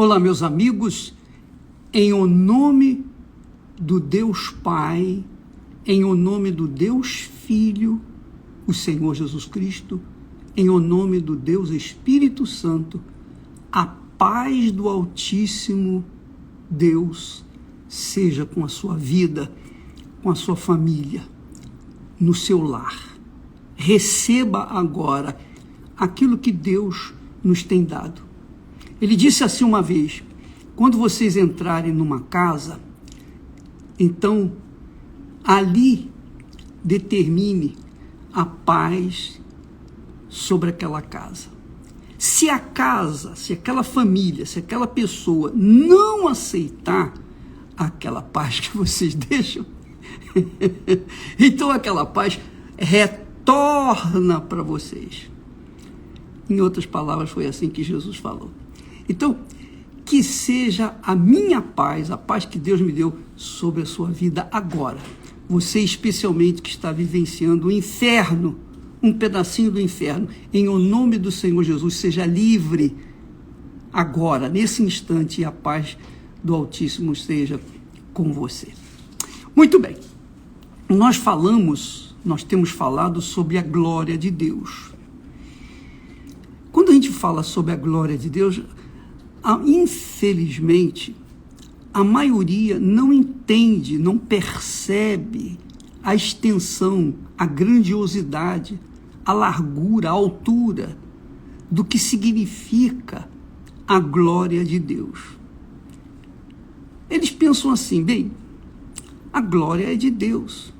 Olá, meus amigos, em o nome do Deus Pai, em o nome do Deus Filho, o Senhor Jesus Cristo, em o nome do Deus Espírito Santo, a paz do Altíssimo Deus seja com a sua vida, com a sua família, no seu lar. Receba agora aquilo que Deus nos tem dado. Ele disse assim uma vez: quando vocês entrarem numa casa, então ali determine a paz sobre aquela casa. Se a casa, se aquela família, se aquela pessoa não aceitar aquela paz que vocês deixam, então aquela paz retorna para vocês. Em outras palavras, foi assim que Jesus falou. Então, que seja a minha paz, a paz que Deus me deu sobre a sua vida agora. Você especialmente que está vivenciando o inferno, um pedacinho do inferno, em o nome do Senhor Jesus, seja livre agora, nesse instante, e a paz do Altíssimo seja com você. Muito bem, nós temos falado sobre a glória de Deus. Quando a gente fala sobre a glória de Deus, infelizmente, a maioria não entende, não percebe a extensão, a grandiosidade, a largura, a altura do que significa a glória de Deus. Eles pensam assim: bem, a glória é de Deus,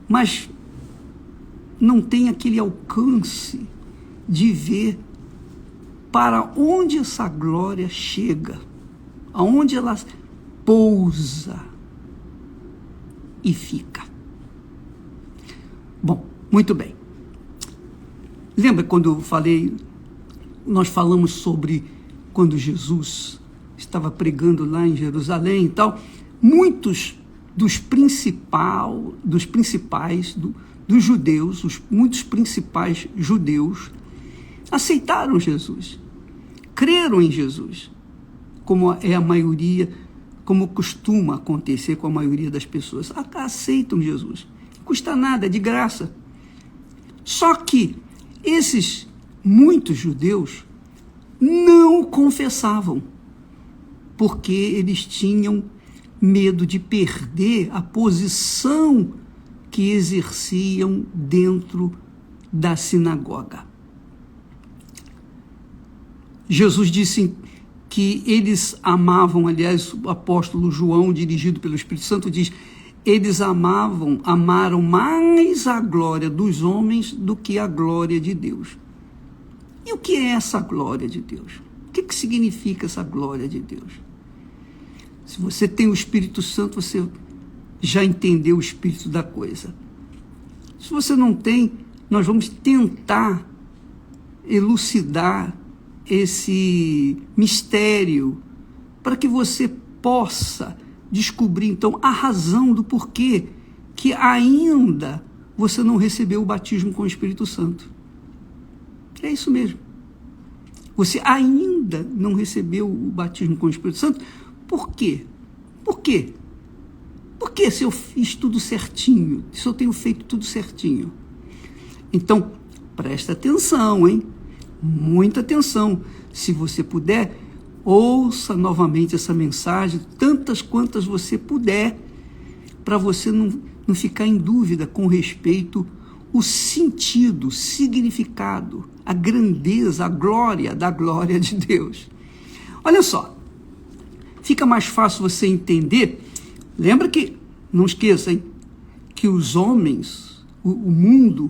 mas não tem aquele alcance de ver para onde essa glória chega, aonde ela pousa e fica. Bom, muito bem. Lembra quando eu falei, nós falamos sobre quando Jesus estava pregando lá em Jerusalém e tal, muitos dos judeus, muitos principais judeus aceitaram Jesus, creram em Jesus, como é a maioria, como costuma acontecer com a maioria das pessoas. Aceitam Jesus, não custa nada, é de graça. Só que esses muitos judeus não confessavam, porque eles tinham medo de perder a posição que exerciam dentro da sinagoga. Jesus disse que eles amavam, aliás, o apóstolo João, dirigido pelo Espírito Santo, diz: eles amaram mais a glória dos homens do que a glória de Deus. E o que é essa glória de Deus? O que significa essa glória de Deus? Se você tem o Espírito Santo, você já entendeu o espírito da coisa. Se você não tem, nós vamos tentar elucidar esse mistério para que você possa descobrir, então, a razão do porquê que ainda você não recebeu o batismo com o Espírito Santo. É isso mesmo. Você ainda não recebeu o batismo com o Espírito Santo. Por quê? Por quê? Porque se eu fiz tudo certinho, se eu tenho feito tudo certinho. Então, presta atenção, hein? Muita atenção. Se você puder, ouça novamente essa mensagem, tantas quantas você puder, para você não ficar em dúvida com respeito ao sentido, significado, a grandeza, a glória da glória de Deus. Olha só, fica mais fácil você entender. Lembra que, não esqueça, hein, que os homens, o mundo,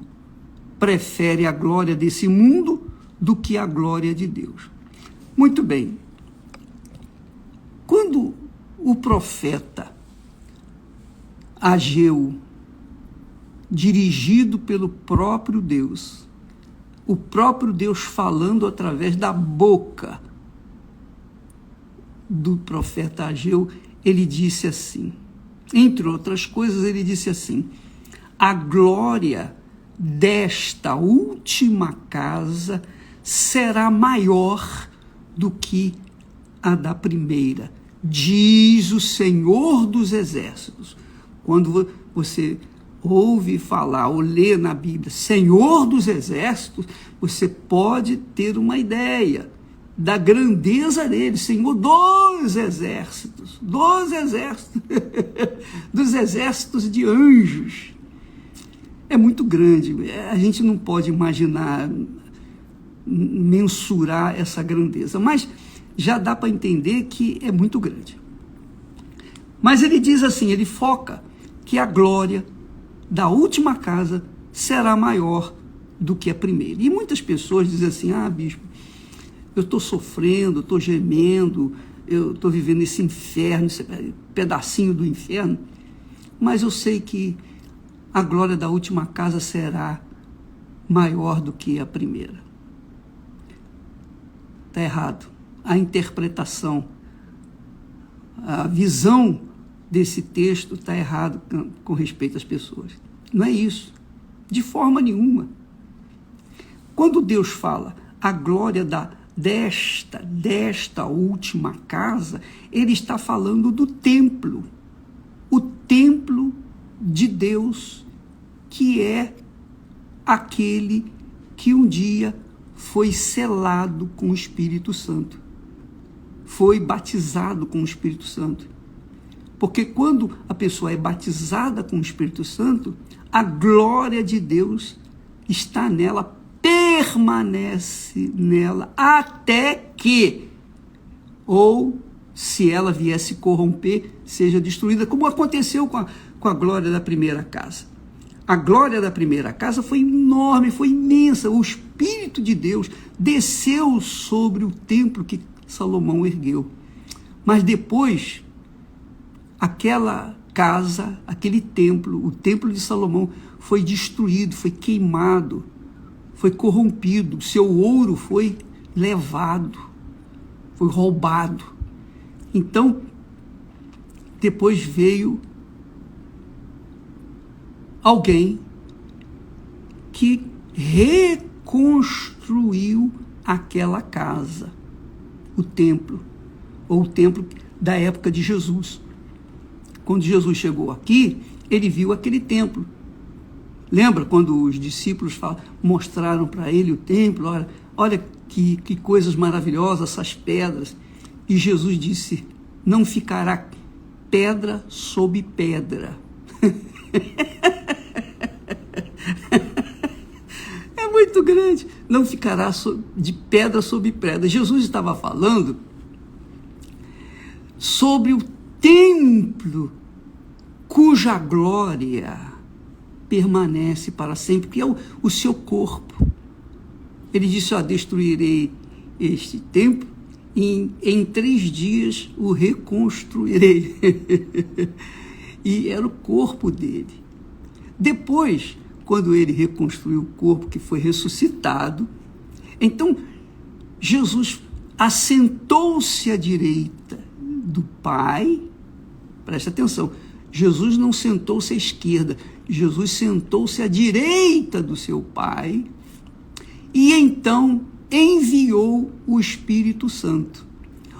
prefere a glória desse mundo do que a glória de Deus. Muito bem. Quando o profeta Ageu, dirigido pelo próprio Deus, o próprio Deus falando através da boca do profeta Ageu, ele disse assim, entre outras coisas, ele disse assim: a glória desta última casa será maior do que a da primeira, diz o Senhor dos Exércitos. Quando você ouve falar ou lê na Bíblia Senhor dos Exércitos, você pode ter uma ideia da grandeza dele, Senhor dos exércitos, dos exércitos de anjos. É muito grande, a gente não pode imaginar, mensurar essa grandeza, mas já dá para entender que é muito grande. Mas ele diz assim, ele foca que a glória da última casa será maior do que a primeira. E muitas pessoas dizem assim, bispo, eu estou sofrendo, estou gemendo, eu estou vivendo esse inferno, esse pedacinho do inferno, mas eu sei que a glória da última casa será maior do que a primeira. Está errado. A interpretação, a visão desse texto está errado com respeito às pessoas. Não é isso, de forma nenhuma. Quando Deus fala a glória desta última casa, ele está falando do templo, o templo de Deus, que é aquele que um dia foi selado com o Espírito Santo, foi batizado com o Espírito Santo. Porque quando a pessoa é batizada com o Espírito Santo, a glória de Deus está nela, permanece nela, até que, ou se ela viesse corromper, seja destruída, como aconteceu com a glória da primeira casa. A glória da primeira casa foi enorme, foi imensa. O Espírito de Deus desceu sobre o templo que Salomão ergueu. Mas depois, aquela casa, aquele templo, o templo de Salomão, foi destruído, foi queimado, foi corrompido, seu ouro foi levado, foi roubado. Então, depois veio alguém que reconstruiu aquela casa, o templo, ou o templo da época de Jesus. Quando Jesus chegou aqui, ele viu aquele templo. Lembra quando os discípulos mostraram para ele o templo? Olha que coisas maravilhosas, essas pedras. E Jesus disse, não ficará pedra sobre pedra. É muito grande. Não ficará de pedra sobre pedra. Jesus estava falando sobre o templo cuja glória permanece para sempre, que é o seu corpo. Ele disse, destruirei este templo e em 3 dias o reconstruirei. E era o corpo dele. Depois, quando ele reconstruiu o corpo que foi ressuscitado, então Jesus assentou-se à direita do Pai. Presta atenção, Jesus não sentou-se à esquerda, Jesus sentou-se à direita do seu Pai e então enviou o Espírito Santo.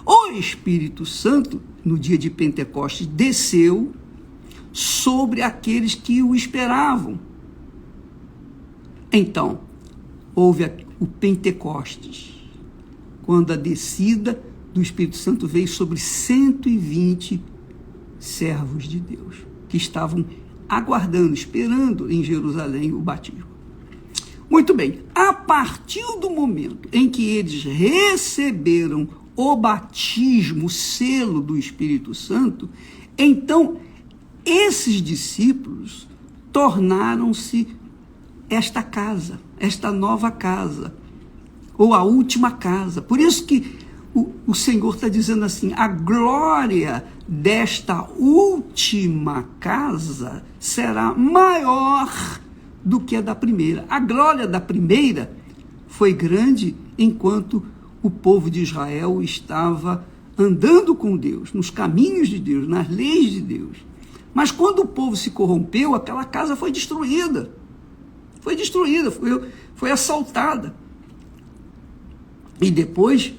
O Espírito Santo, no dia de Pentecostes, desceu sobre aqueles que o esperavam. Então, houve o Pentecostes, quando a descida do Espírito Santo veio sobre 120 servos de Deus, que estavam aguardando, esperando em Jerusalém o batismo. Muito bem, a partir do momento em que eles receberam o batismo, o selo do Espírito Santo, então esses discípulos tornaram-se esta casa, esta nova casa, ou a última casa. Por isso que o Senhor está dizendo assim, a glória desta última casa será maior do que a da primeira. A glória da primeira foi grande enquanto o povo de Israel estava andando com Deus, nos caminhos de Deus, nas leis de Deus. Mas quando o povo se corrompeu, aquela casa foi destruída. Foi destruída, foi assaltada. E depois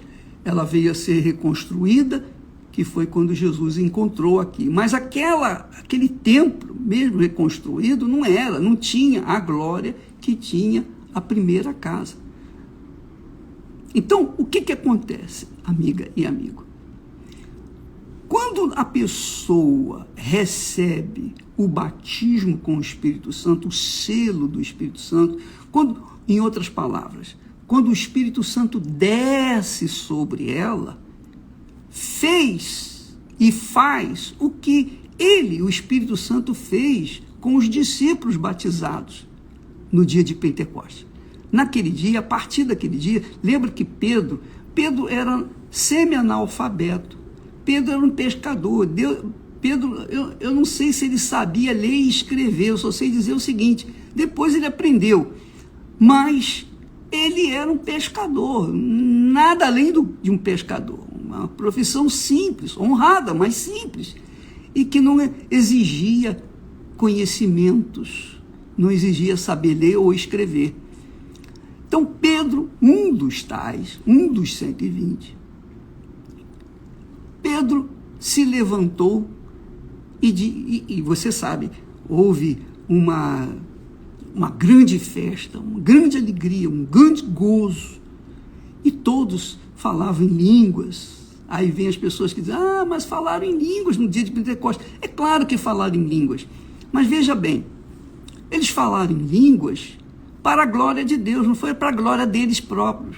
ela veio a ser reconstruída, que foi quando Jesus encontrou aqui. Mas aquele templo, mesmo reconstruído, não tinha a glória que tinha a primeira casa. Então, o que acontece, amiga e amigo? Quando a pessoa recebe o batismo com o Espírito Santo, o selo do Espírito Santo, em outras palavras, quando o Espírito Santo desce sobre ela, fez e faz o que o Espírito Santo, fez com os discípulos batizados no dia de Pentecostes. Naquele dia, a partir daquele dia, lembra que Pedro era semi-analfabeto, Pedro era um pescador, Pedro, eu não sei se ele sabia ler e escrever, eu só sei dizer o seguinte, depois ele aprendeu, mas ele era um pescador, nada além de um pescador, uma profissão simples, honrada, mas simples, e que não exigia conhecimentos, não exigia saber ler ou escrever. Então Pedro, um dos 120, Pedro se levantou e você sabe, houve uma grande festa, uma grande alegria, um grande gozo, e todos falavam em línguas. Aí vem as pessoas que dizem, mas falaram em línguas no dia de Pentecostes. É claro que falaram em línguas, mas veja bem, eles falaram em línguas para a glória de Deus, não foi para a glória deles próprios.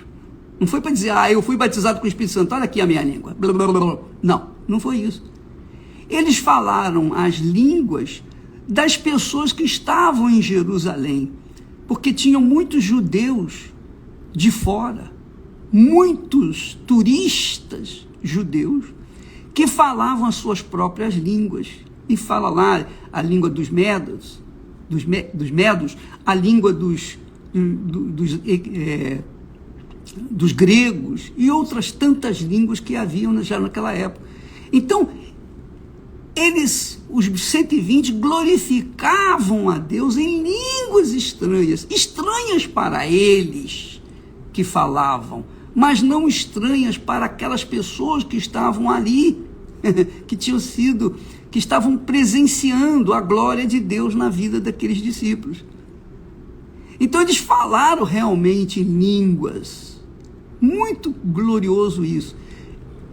Não foi para dizer, eu fui batizado com o Espírito Santo, olha aqui a minha língua. Blá, blá, blá, blá. Não foi isso. Eles falaram as línguas das pessoas que estavam em Jerusalém, porque tinham muitos judeus de fora, muitos turistas judeus, que falavam as suas próprias línguas, e fala lá a língua dos medos, a língua dos gregos e outras tantas línguas que haviam já naquela época. Então, os 120 glorificavam a Deus em línguas estranhas para eles que falavam, mas não estranhas para aquelas pessoas que estavam ali, que estavam presenciando a glória de Deus na vida daqueles discípulos. Então eles falaram realmente em línguas, muito glorioso isso,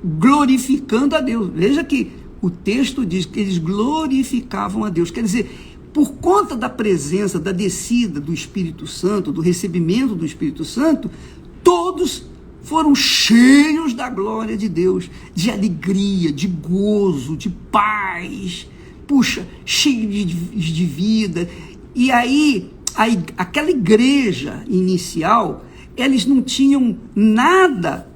glorificando a Deus. Veja que o texto diz que eles glorificavam a Deus, quer dizer, por conta da presença, da descida do Espírito Santo, do recebimento do Espírito Santo, todos foram cheios da glória de Deus, de alegria, de gozo, de paz, cheios de vida. E aí, aquela igreja inicial, eles não tinham nada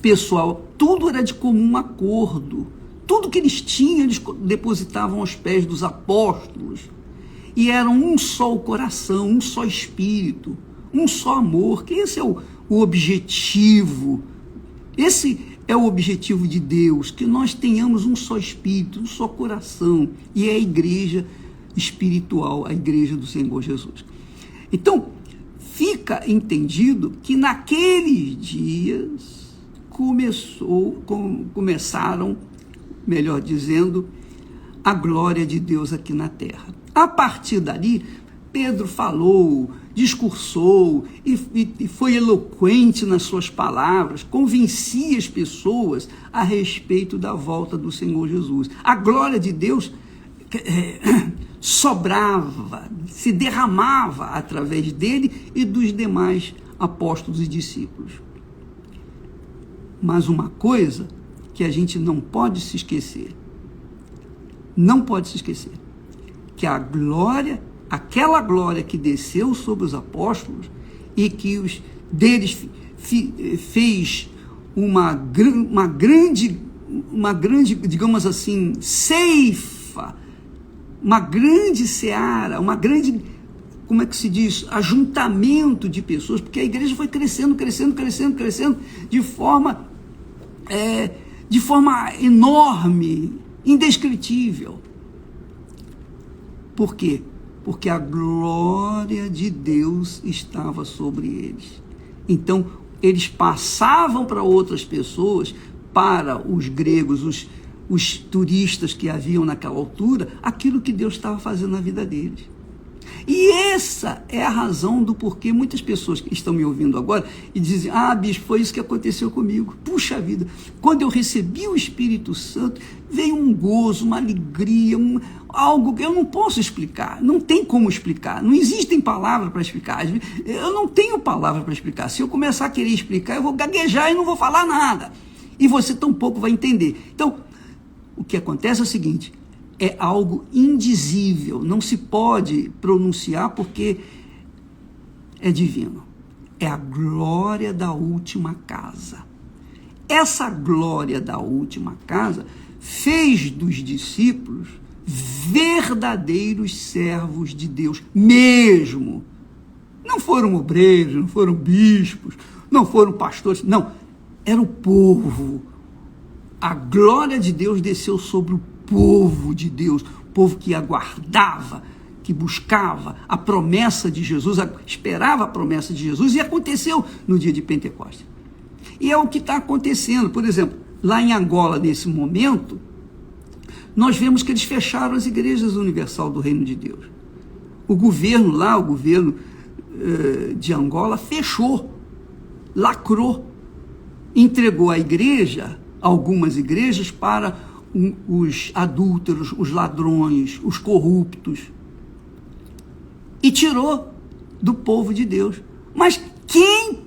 pessoal, tudo era de comum acordo. Tudo que eles tinham, eles depositavam aos pés dos apóstolos. E eram um só o coração, um só espírito, um só amor, que esse é o objetivo. Esse é o objetivo de Deus, que nós tenhamos um só espírito, um só coração. E é a igreja espiritual, a igreja do Senhor Jesus. Então, fica entendido que naqueles dias começaram, melhor dizendo, a glória de Deus aqui na terra. A partir dali, Pedro falou, discursou e foi eloquente nas suas palavras, convencia as pessoas a respeito da volta do Senhor Jesus. A glória de Deus sobrava, se derramava através dele e dos demais apóstolos e discípulos. Mas uma coisa que a gente não pode se esquecer, que aquela glória que desceu sobre os apóstolos e que deles fez uma grande, digamos assim, ceifa, uma grande seara, uma grande, como é que se diz, ajuntamento de pessoas, porque a igreja foi crescendo de forma enorme, indescritível. Por quê? Porque a glória de Deus estava sobre eles. Então, eles passavam para outras pessoas, para os gregos, os turistas que haviam naquela altura, aquilo que Deus estava fazendo na vida deles. E essa é a razão do porquê muitas pessoas que estão me ouvindo agora e dizem, bispo, foi isso que aconteceu comigo. Puxa vida, quando eu recebi o Espírito Santo, veio um gozo, uma alegria, algo que eu não posso explicar, não tem como explicar, não existem palavras para explicar. Eu não tenho palavra para explicar. Se eu começar a querer explicar, eu vou gaguejar e não vou falar nada. E você tampouco vai entender. Então, o que acontece é o seguinte, é algo indizível, não se pode pronunciar porque é divino. É a glória da última casa. Essa glória da última casa fez dos discípulos verdadeiros servos de Deus mesmo. Não foram obreiros, não foram bispos, não foram pastores, não. Era o povo. A glória de Deus desceu sobre o povo de Deus, povo que aguardava, que buscava a promessa de Jesus, esperava a promessa de Jesus, e aconteceu no dia de Pentecostes. E é o que está acontecendo. Por exemplo, lá em Angola, nesse momento, nós vemos que eles fecharam as igrejas universal do Reino de Deus. O governo lá, o governo de Angola, fechou, lacrou, entregou a igreja, algumas igrejas, para os adúlteros, os ladrões, os corruptos, e tirou do povo de Deus. Mas quem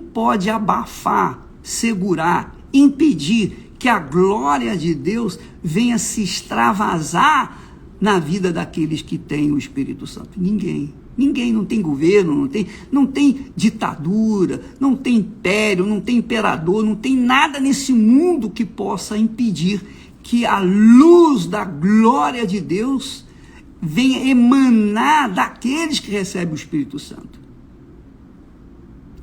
pode abafar, segurar, impedir que a glória de Deus venha se extravasar na vida daqueles que têm o Espírito Santo? Ninguém. Ninguém, não tem governo, não tem ditadura, não tem império, não tem imperador, não tem nada nesse mundo que possa impedir que a luz da glória de Deus venha emanar daqueles que recebem o Espírito Santo.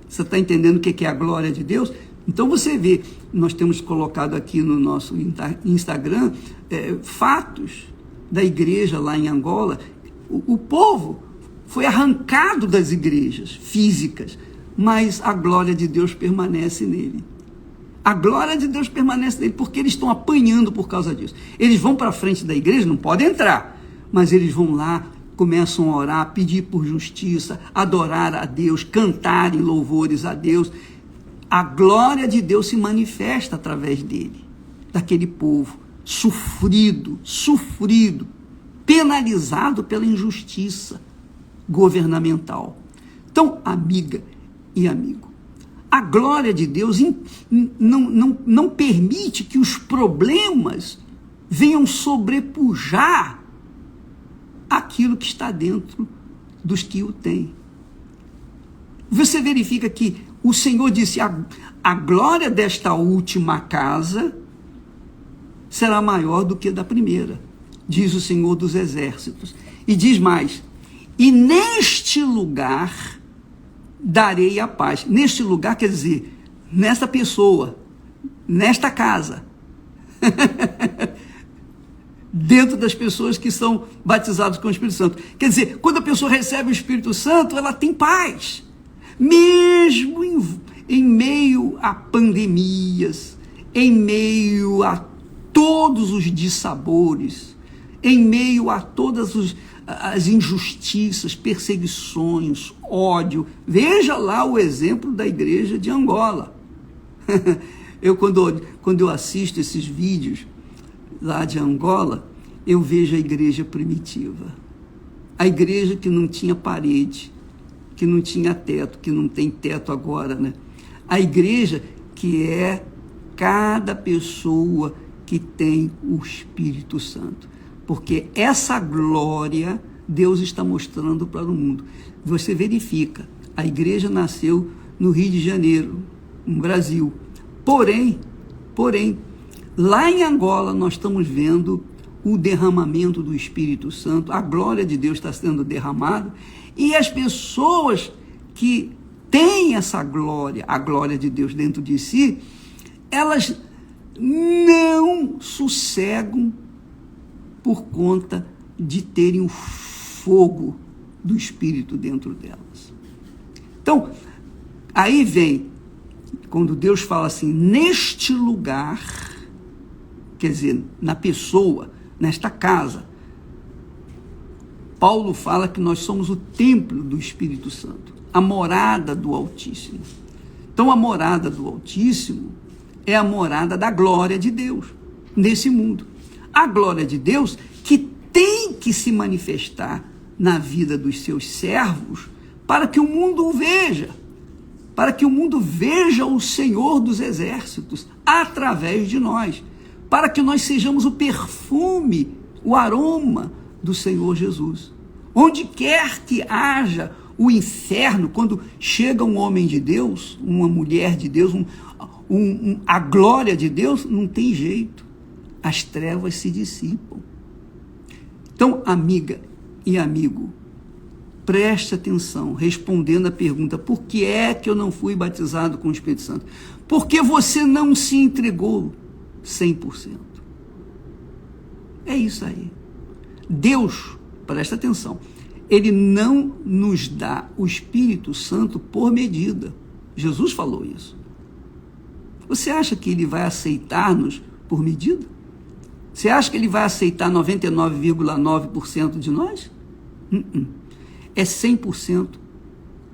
Você está entendendo o que é a glória de Deus? Então você vê, nós temos colocado aqui no nosso Instagram fatos da igreja lá em Angola. O povo foi arrancado das igrejas físicas, mas a glória de Deus permanece nele. A glória de Deus permanece nele, porque eles estão apanhando por causa disso. Eles vão para a frente da igreja, não podem entrar, mas eles vão lá, começam a orar, pedir por justiça, adorar a Deus, cantarem louvores a Deus. A glória de Deus se manifesta através dele, daquele povo sofrido, penalizado pela injustiça governamental. Então, amiga e amigo, a glória de Deus não permite que os problemas venham sobrepujar aquilo que está dentro dos que o têm. Você verifica que o Senhor disse, a glória desta última casa será maior do que a da primeira, diz o Senhor dos Exércitos. E diz mais, e neste lugar darei a paz. Neste lugar quer dizer, nesta pessoa, nesta casa, dentro das pessoas que são batizadas com o Espírito Santo. Quer dizer, quando a pessoa recebe o Espírito Santo, ela tem paz. Mesmo em meio a pandemias, em meio a todos os dissabores, em meio a todas as injustiças, perseguições, ódio. Veja lá o exemplo da igreja de Angola. Quando eu assisto esses vídeos lá de Angola, eu vejo a igreja primitiva. A igreja que não tinha parede, que não tinha teto, que não tem teto agora, né? A igreja que é cada pessoa que tem o Espírito Santo. Porque essa glória Deus está mostrando para o mundo. Você verifica, a igreja nasceu no Rio de Janeiro, no Brasil. Porém, lá em Angola nós estamos vendo o derramamento do Espírito Santo, a glória de Deus está sendo derramada, e as pessoas que têm essa glória, a glória de Deus dentro de si, elas não sossegam por conta de terem o fogo do Espírito dentro delas. Então, Aí vem, quando Deus fala assim, neste lugar, quer dizer, na pessoa, nesta casa, Paulo fala que nós somos o templo do Espírito Santo, a morada do Altíssimo. Então, a morada do Altíssimo é a morada da glória de Deus nesse mundo. A glória de Deus que tem que se manifestar na vida dos seus servos para que o mundo o veja, para que o mundo veja o Senhor dos Exércitos através de nós, para que nós sejamos o perfume, o aroma do Senhor Jesus. Onde quer que haja o inferno, quando chega um homem de Deus, uma mulher de Deus, a glória de Deus, não tem jeito. As trevas se dissipam. Então, amiga e amigo, preste atenção, respondendo a pergunta, por que é que eu não fui batizado com o Espírito Santo? Porque você não se entregou 100%. É isso aí. Deus, presta atenção, Ele não nos dá o Espírito Santo por medida. Jesus falou isso. Você acha que Ele vai aceitar-nos por medida? Você acha que Ele vai aceitar 99,9% de nós? É 100%.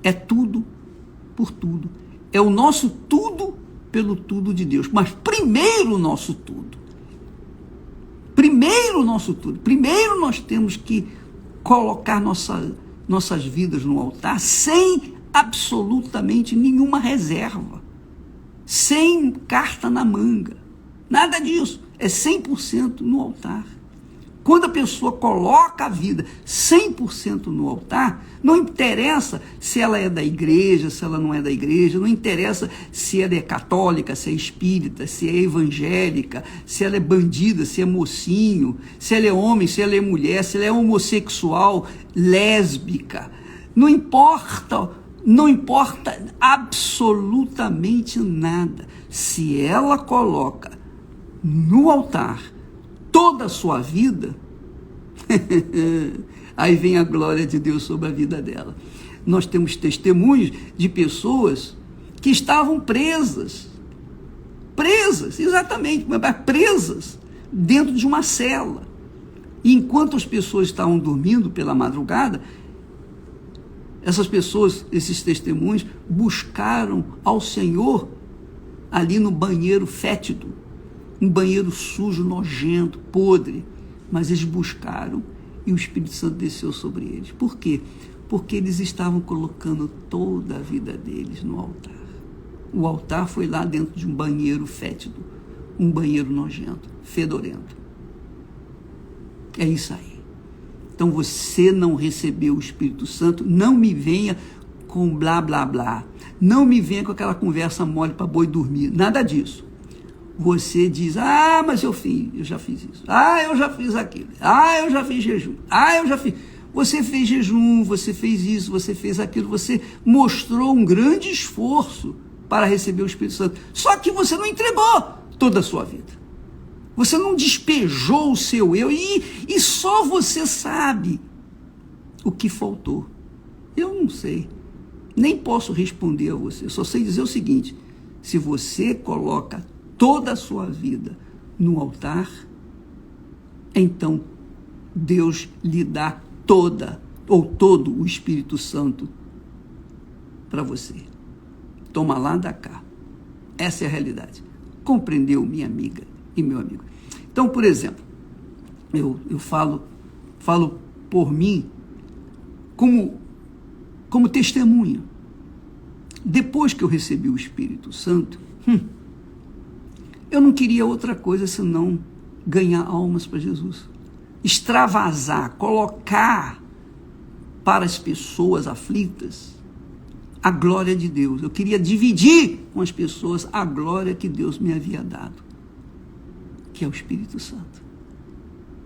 É tudo por tudo. É o nosso tudo pelo tudo de Deus. Mas primeiro o nosso tudo. Primeiro o nosso tudo. Primeiro nós temos que colocar nossas vidas no altar sem absolutamente nenhuma reserva. Sem carta na manga. Nada disso. É 100% no altar. Quando a pessoa coloca a vida 100% no altar, não interessa se ela é da igreja, se ela não é da igreja, não interessa se ela é católica, se é espírita, se é evangélica, se ela é bandida, se é mocinho, se ela é homem, se ela é mulher, se ela é homossexual, lésbica. Não importa absolutamente nada. Se ela coloca no altar toda a sua vida, aí vem a glória de Deus sobre a vida dela. Nós temos testemunhos de pessoas que estavam presas, exatamente, mas presas dentro de uma cela. E enquanto as pessoas estavam dormindo pela madrugada, essas pessoas, esses testemunhos, buscaram ao Senhor ali no banheiro fétido, um banheiro sujo, nojento, podre, mas eles buscaram e o Espírito Santo desceu sobre eles. Por quê? Porque eles estavam colocando toda a vida deles no altar. O altar foi lá dentro de um banheiro fétido, um banheiro nojento, fedorento. É isso aí. Então você não recebeu o Espírito Santo, não me venha com blá, blá, blá. Não me venha com aquela conversa mole para boi dormir. Nada disso. Você diz, mas eu já fiz isso. Eu já fiz aquilo. Eu já fiz jejum. Eu já fiz. Você fez jejum, você fez isso, você fez aquilo. Você mostrou um grande esforço para receber o Espírito Santo. Só que você não entregou toda a sua vida. Você não despejou o seu eu e só você sabe o que faltou. Eu não sei. Nem posso responder a você. Só sei dizer o seguinte, se você coloca toda a sua vida no altar, então Deus lhe dá todo o Espírito Santo para você. Toma lá, dá cá. Essa é a realidade. Compreendeu, minha amiga e meu amigo? Então, por exemplo, eu falo por mim como testemunha. Depois que eu recebi o Espírito Santo, eu não queria outra coisa senão ganhar almas para Jesus. Extravasar, colocar para as pessoas aflitas a glória de Deus. Eu queria dividir com as pessoas a glória que Deus me havia dado, que é o Espírito Santo.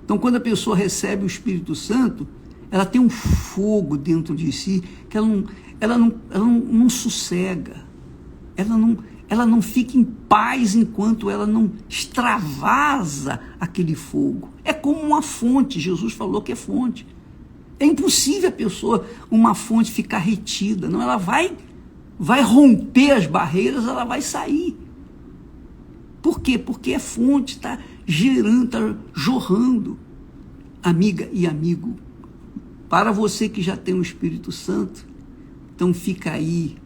Então, quando a pessoa recebe o Espírito Santo, ela tem um fogo dentro de si que ela não sossega, ela não fica em paz enquanto ela não extravasa aquele fogo. É como uma fonte, Jesus falou que é fonte. É impossível uma fonte ficar retida, não, ela vai vai romper as barreiras, ela vai sair. Por quê? Porque é fonte, está gerando, está jorrando. Amiga e amigo, para você que já tem o Espírito Santo, então fica aí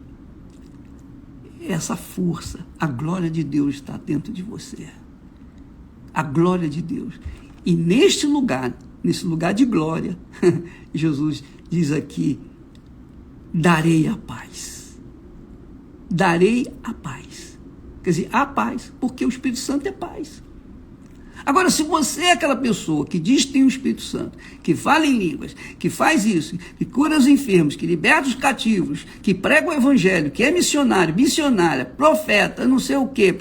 essa força, a glória de Deus está dentro de você. A glória de Deus. E neste lugar de glória, Jesus diz aqui, darei a paz. Darei a paz. Quer dizer, a paz, porque o Espírito Santo é paz. Agora, se você é aquela pessoa que diz que tem o Espírito Santo, que fala em línguas, que faz isso, que cura os enfermos, que liberta os cativos, que prega o evangelho, que é missionário, missionária, profeta, não sei o quê,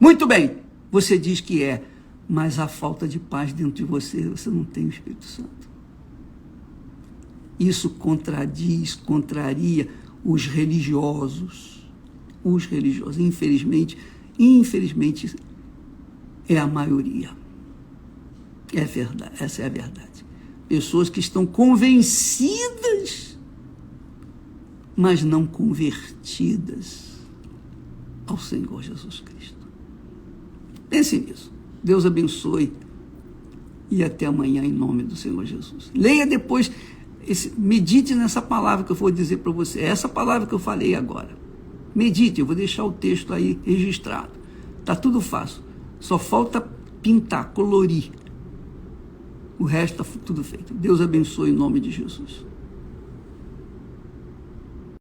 muito bem, você diz que é, mas a falta de paz dentro de você, você não tem o Espírito Santo. Isso contraria os religiosos, infelizmente, é a maioria. É verdade, essa é a verdade. Pessoas que estão convencidas, mas não convertidas ao Senhor Jesus Cristo. Pense nisso. Deus abençoe e até amanhã em nome do Senhor Jesus. Leia depois, medite nessa palavra que eu vou dizer para você. É essa palavra que eu falei agora. Medite, eu vou deixar o texto aí registrado. Está tudo fácil. Só falta pintar, colorir. O resto está tudo feito. Deus abençoe em nome de Jesus.